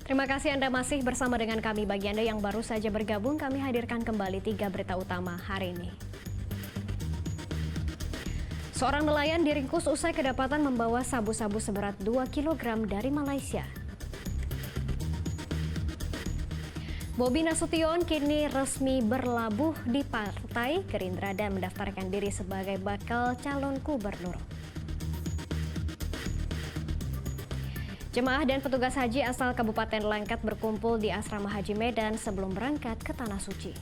Terima kasih Anda masih bersama dengan kami. Bagi Anda yang baru saja bergabung, kami hadirkan kembali 3 berita utama hari ini. Seorang nelayan diringkus usai kedapatan membawa sabu-sabu seberat 2 kg dari Malaysia. Bobi Nasution kini resmi berlabuh di Partai Gerindra dan mendaftarkan diri sebagai bakal calon gubernur. Jemaah dan petugas haji asal Kabupaten Langkat berkumpul di Asrama Haji Medan sebelum berangkat ke Tanah Suci.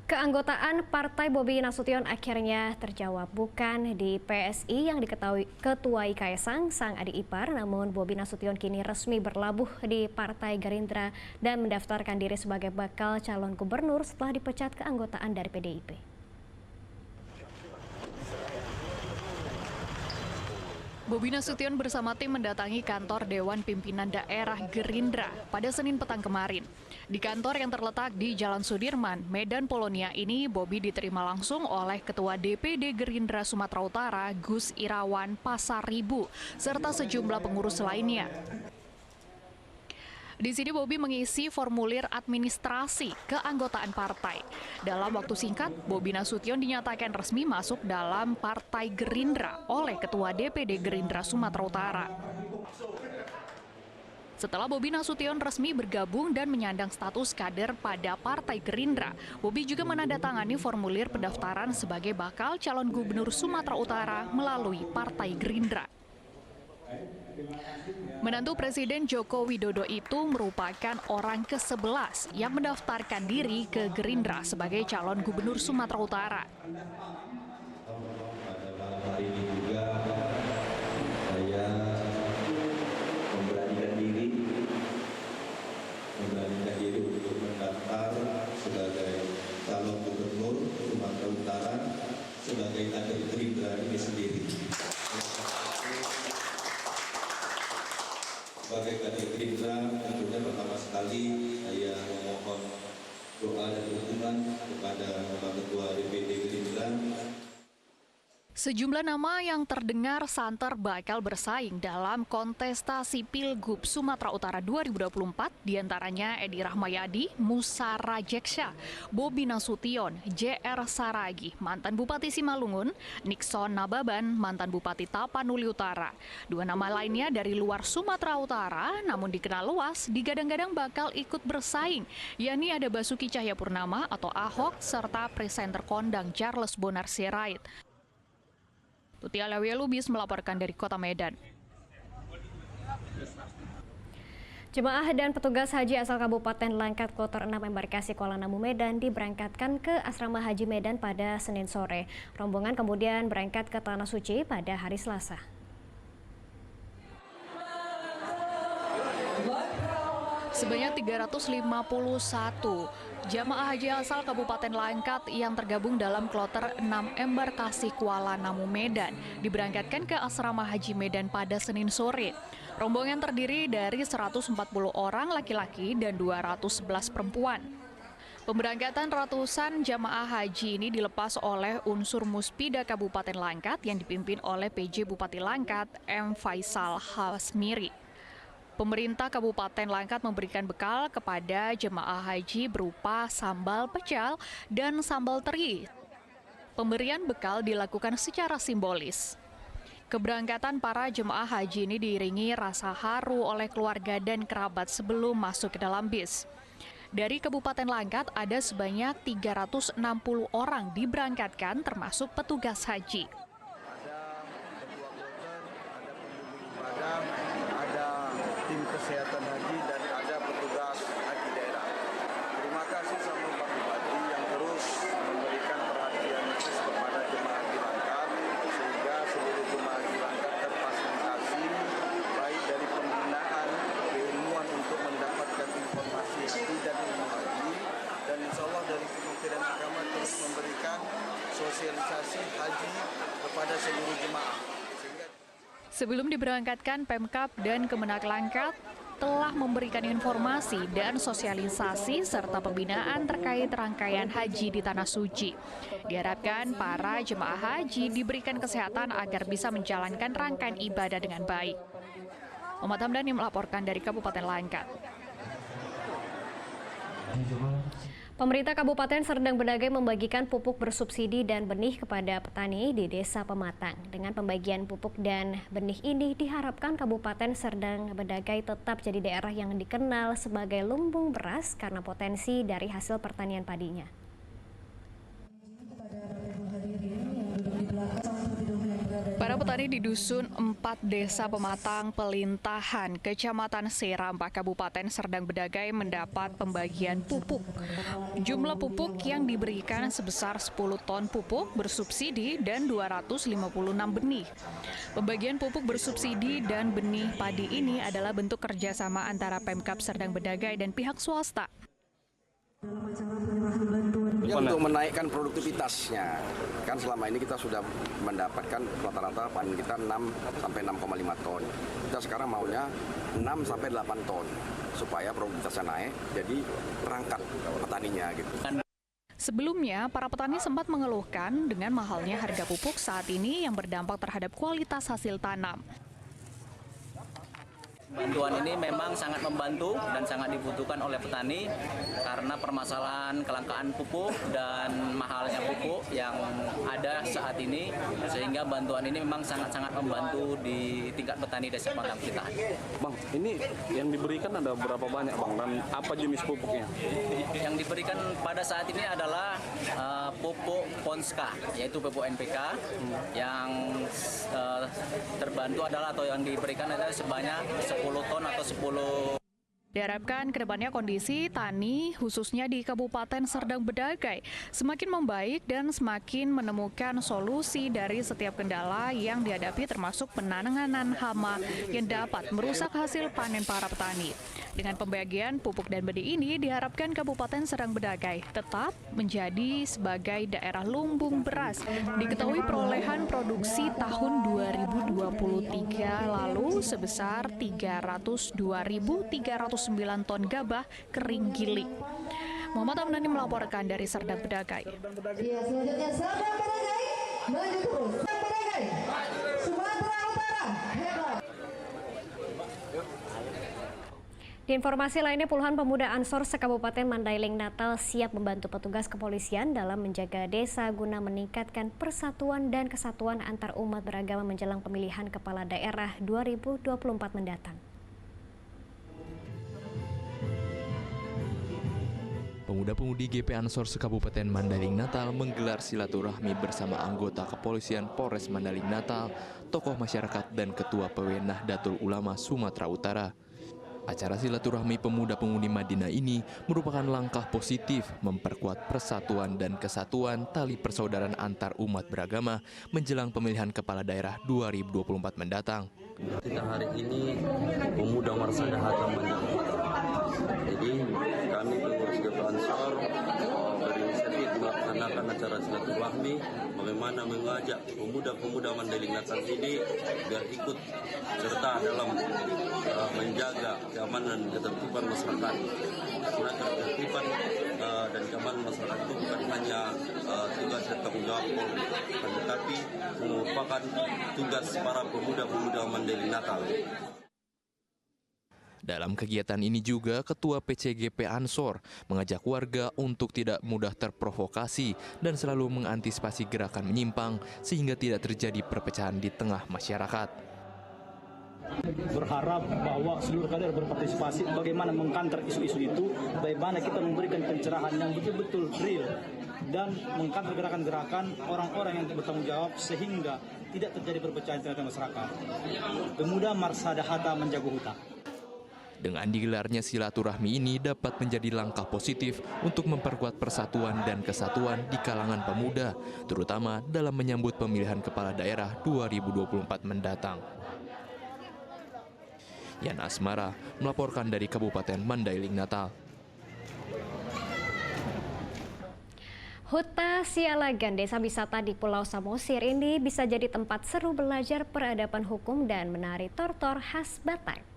Keanggotaan Partai Bobi Nasution akhirnya terjawab, bukan di PSI yang diketuai Kaesang, sang adik ipar, namun Bobi Nasution kini resmi berlabuh di Partai Gerindra dan mendaftarkan diri sebagai bakal calon gubernur setelah dipecat keanggotaan dari PDIP. Bobi Nasution bersama tim mendatangi kantor Dewan Pimpinan Daerah Gerindra pada Senin petang kemarin. Di kantor yang terletak di Jalan Sudirman, Medan Polonia ini, Bobi diterima langsung oleh Ketua DPD Gerindra Sumatera Utara, Gus Irawan Pasaribu, serta sejumlah pengurus lainnya. Di sini Bobi mengisi formulir administrasi keanggotaan partai. Dalam waktu singkat, Bobi Nasution dinyatakan resmi masuk dalam Partai Gerindra oleh Ketua DPD Gerindra Sumatera Utara. Setelah Bobi Nasution resmi bergabung dan menyandang status kader pada Partai Gerindra, Bobi juga menandatangani formulir pendaftaran sebagai bakal calon gubernur Sumatera Utara melalui Partai Gerindra. Menantu Presiden Joko Widodo itu merupakan orang ke-11 yang mendaftarkan diri ke Gerindra sebagai calon gubernur Sumatera Utara. Pada hari ini juga saya memberanikan diri untuk mendaftar sebagai calon gubernur Sumatera Utara sebagai kader Gerindra ini sendiri. Sebagai kader Gerindra, tentunya pertama sekali saya memohon doa dan dukungan kepada Bapak Ketua DPD Gerindra. Sejumlah nama yang terdengar santer bakal bersaing dalam kontestasi Pilgub Sumatera Utara 2024, diantaranya Edi Rahmayadi, Musa Rajeksya, Bobi Nasution, JR Saragi, mantan Bupati Simalungun, Nixon Nababan, mantan Bupati Tapanuli Utara. Dua nama lainnya dari luar Sumatera Utara, namun dikenal luas, digadang-gadang bakal ikut bersaing, yakni ada Basuki Cahayapurnama atau Ahok, serta presenter kondang Charles Bonar Sirait. Tuti Alawiyah Lubis melaporkan dari Kota Medan. Jemaah dan petugas haji asal Kabupaten Langkat Kloter 6 Embarkasi Kuala Namu Medan diberangkatkan ke Asrama Haji Medan pada Senin sore. Rombongan kemudian berangkat ke Tanah Suci pada hari Selasa. Sebanyak 351 jamaah haji asal Kabupaten Langkat yang tergabung dalam Kloter 6 Embarkasi Kuala Namu Medan diberangkatkan ke Asrama Haji Medan pada Senin sore. Rombongan terdiri dari 140 orang laki-laki dan 211 perempuan. Pemberangkatan ratusan jamaah haji ini dilepas oleh unsur Muspida Kabupaten Langkat yang dipimpin oleh PJ Bupati Langkat, M. Faisal Hasmiri. Pemerintah Kabupaten Langkat memberikan bekal kepada jemaah haji berupa sambal pecel dan sambal teri. Pemberian bekal dilakukan secara simbolis. Keberangkatan para jemaah haji ini diiringi rasa haru oleh keluarga dan kerabat sebelum masuk ke dalam bis. Dari Kabupaten Langkat ada sebanyak 360 orang diberangkatkan termasuk petugas haji. Kesehatan haji dan ada petugas haji daerah. Terima kasih sama Pak Bupati yang terus memberikan perhatian khusus kepada jemaah haji Langkat sehingga seluruh jemaah haji Langkat terfasilitasi baik dari pembinaan keilmuan untuk mendapatkan informasi haji dan ilmu haji, dan insya Allah dari Kementerian Agama terus memberikan sosialisasi haji kepada seluruh jemaah. Sebelum diberangkatkan, Pemkab dan Kemenak Langkat telah memberikan informasi dan sosialisasi serta pembinaan terkait rangkaian haji di Tanah Suci. Diharapkan para jemaah haji diberikan kesehatan agar bisa menjalankan rangkaian ibadah dengan baik. Muhammad Hamdani melaporkan dari Kabupaten Langkat. Pemerintah Kabupaten Serdang Bedagai membagikan pupuk bersubsidi dan benih kepada petani di Desa Pematang. Dengan pembagian pupuk dan benih ini diharapkan Kabupaten Serdang Bedagai tetap jadi daerah yang dikenal sebagai lumbung beras karena potensi dari hasil pertanian padinya. Para petani di Dusun 4 Desa Pematang Pelintahan, Kecamatan Serampa, Kabupaten Serdang Bedagai mendapat pembagian pupuk. Jumlah pupuk yang diberikan sebesar 10 ton pupuk bersubsidi dan 256 benih. Pembagian pupuk bersubsidi dan benih padi ini adalah bentuk kerjasama antara Pemkab Serdang Bedagai dan pihak swasta. Ya, untuk menaikkan produktivitasnya, kan selama ini kita sudah mendapatkan rata-rata panen kita 6 sampai 6,5 ton. Kita sekarang maunya 6 sampai 8 ton supaya produktivitasnya naik, jadi perangkat petaninya gitu. Sebelumnya, para petani sempat mengeluhkan dengan mahalnya harga pupuk saat ini yang berdampak terhadap kualitas hasil tanam. Bantuan ini memang sangat membantu dan sangat dibutuhkan oleh petani karena permasalahan kelangkaan pupuk dan mahalnya pupuk yang ada saat ini, sehingga bantuan ini memang sangat-sangat membantu di tingkat petani Desa Pematang Pelintahan. Bang, ini yang diberikan ada berapa banyak, Bang, dan apa jenis pupuknya? Yang diberikan pada saat ini adalah pupuk Ponska, yaitu pupuk NPK, yang terbantu adalah atau yang diberikan adalah sebanyak 10 ton atau 10. Diharapkan kedepannya kondisi tani khususnya di Kabupaten Serdang Bedagai semakin membaik dan semakin menemukan solusi dari setiap kendala yang dihadapi termasuk penanganan hama yang dapat merusak hasil panen para petani. Dengan pembagian pupuk dan benih ini diharapkan Kabupaten Serdang Bedagai tetap menjadi sebagai daerah lumbung beras. Diketahui perolehan produksi tahun 2023 lalu sebesar 302.309 ton gabah kering giling. Muhammad Hamdani melaporkan dari Serdang Bedagai. Selanjutnya Serdang Bedagai, maju terus. Serdang Bedagai, Sumatera Utara, hebat. Di informasi lainnya, puluhan pemuda Ansor se-Kabupaten Mandailing Natal siap membantu petugas kepolisian dalam menjaga desa guna meningkatkan persatuan dan kesatuan antar umat beragama menjelang pemilihan kepala daerah 2024 mendatang. Pemuda-pemudi GP Ansor se-Kabupaten Mandailing Natal menggelar silaturahmi bersama anggota kepolisian Polres Mandailing Natal, tokoh masyarakat dan Ketua PW Nahdlatul Ulama Sumatera Utara. Acara silaturahmi pemuda-pemudi Madinah ini merupakan langkah positif memperkuat persatuan dan kesatuan tali persaudaraan antar umat beragama menjelang pemilihan kepala daerah 2024 mendatang. Kita hari ini pemuda Marsada Hatta menjemput. Jadi kami pengurus GP Ansor berinisiatif melaksanakan acara silaturahmi bagaimana mengajak pemuda-pemuda Mandailing Natal ini biar ikut serta dalam menjaga keamanan dan ketertiban masyarakat. Karena ketertiban dan keamanan masyarakat itu bukan hanya tugas dan tanggung jawab Polri, tetapi merupakan tugas para pemuda-pemuda Mandailing Natal. Dalam kegiatan ini juga Ketua PCGP Ansor mengajak warga untuk tidak mudah terprovokasi dan selalu mengantisipasi gerakan menyimpang sehingga tidak terjadi perpecahan di tengah masyarakat. Berharap bahwa seluruh kader berpartisipasi bagaimana mengkanter isu-isu itu, bagaimana kita memberikan pencerahan yang betul-betul real dan mengkanter gerakan-gerakan orang-orang yang bertanggung jawab sehingga tidak terjadi perpecahan di tengah masyarakat. Pemuda Marsada Hatta menjaga hutan. Dengan digelarnya silaturahmi ini dapat menjadi langkah positif untuk memperkuat persatuan dan kesatuan di kalangan pemuda, terutama dalam menyambut pemilihan kepala daerah 2024 mendatang. Yan Asmara melaporkan dari Kabupaten Mandailing Natal. Huta Sialagan, desa wisata di Pulau Samosir ini bisa jadi tempat seru belajar peradaban hukum dan menari tortor khas Batak.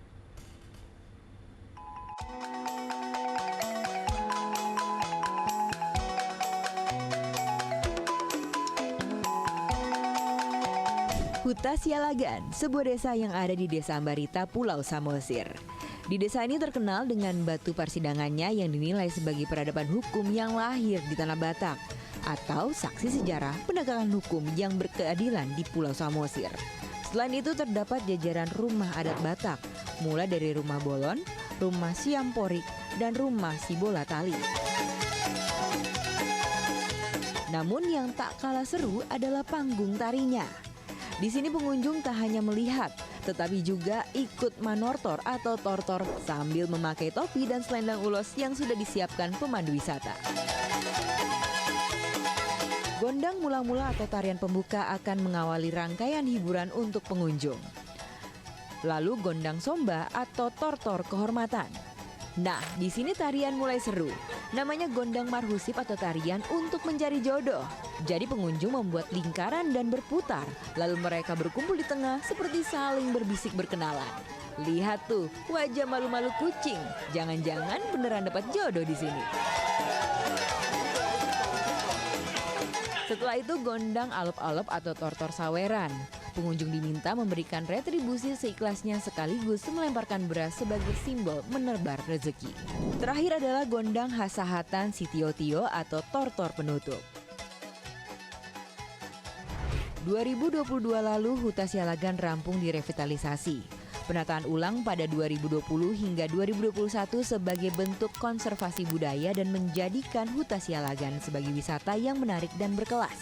Huta Sialagan, sebuah desa yang ada di Desa Ambarita, Pulau Samosir. Di desa ini terkenal dengan batu persidangannya yang dinilai sebagai peradaban hukum yang lahir di Tanah Batak atau saksi sejarah penegakan hukum yang berkeadilan di Pulau Samosir. Selain itu terdapat jajaran rumah adat Batak, mulai dari rumah Bolon, rumah Siamporik, dan rumah Sibola Tali. Namun yang tak kalah seru adalah panggung tarinya. Di sini pengunjung tak hanya melihat, tetapi juga ikut manortor atau tortor sambil memakai topi dan selendang ulos yang sudah disiapkan pemandu wisata. Gondang mula-mula atau tarian pembuka akan mengawali rangkaian hiburan untuk pengunjung. Lalu gondang somba atau tortor kehormatan. Nah, di sini tarian mulai seru. Namanya gondang marhusip atau tarian untuk mencari jodoh. Jadi pengunjung membuat lingkaran dan berputar. Lalu mereka berkumpul di tengah seperti saling berbisik berkenalan. Lihat tuh, wajah malu-malu kucing. Jangan-jangan beneran dapat jodoh di sini. Setelah itu gondang alop-alop atau tortor saweran. Pengunjung diminta memberikan retribusi seikhlasnya sekaligus melemparkan beras sebagai simbol menebar rezeki. Terakhir adalah gondang hasahatan sitio-tio atau tortor penutup. 2022 lalu Huta Sialagan rampung direvitalisasi. Penataan ulang pada 2020 hingga 2021 sebagai bentuk konservasi budaya dan menjadikan Huta Sialagan sebagai wisata yang menarik dan berkelas.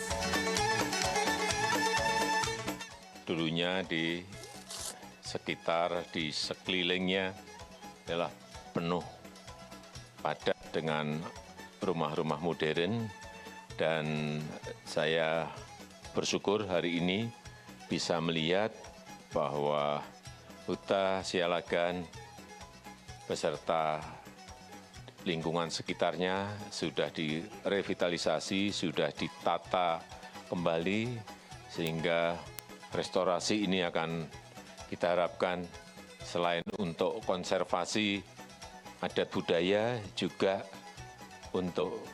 Dulunya di sekitar, di sekelilingnya adalah penuh padat dengan rumah-rumah modern, dan saya bersyukur hari ini bisa melihat bahwa Huta Sialagan beserta lingkungan sekitarnya sudah direvitalisasi, sudah ditata kembali, sehingga restorasi ini akan kita harapkan selain untuk konservasi adat budaya, juga untuk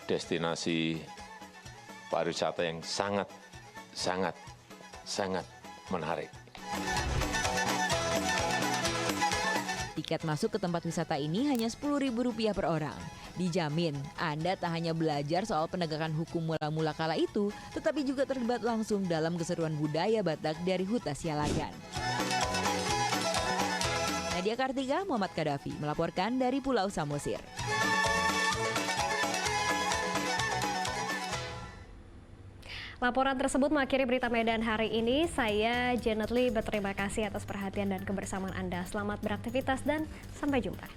destinasi pariwisata yang sangat menarik. Tiket masuk ke tempat wisata ini hanya Rp10.000 per orang. Dijamin, Anda tak hanya belajar soal penegakan hukum mula-mula kala itu, tetapi juga terlibat langsung dalam keseruan budaya Batak dari Huta Sialagan. Nadia Kartika, Muhammad Kadafi melaporkan dari Pulau Samosir. Laporan tersebut mengakhiri berita Medan hari ini. Saya Janet Lee berterima kasih atas perhatian dan kebersamaan Anda. Selamat beraktivitas dan sampai jumpa.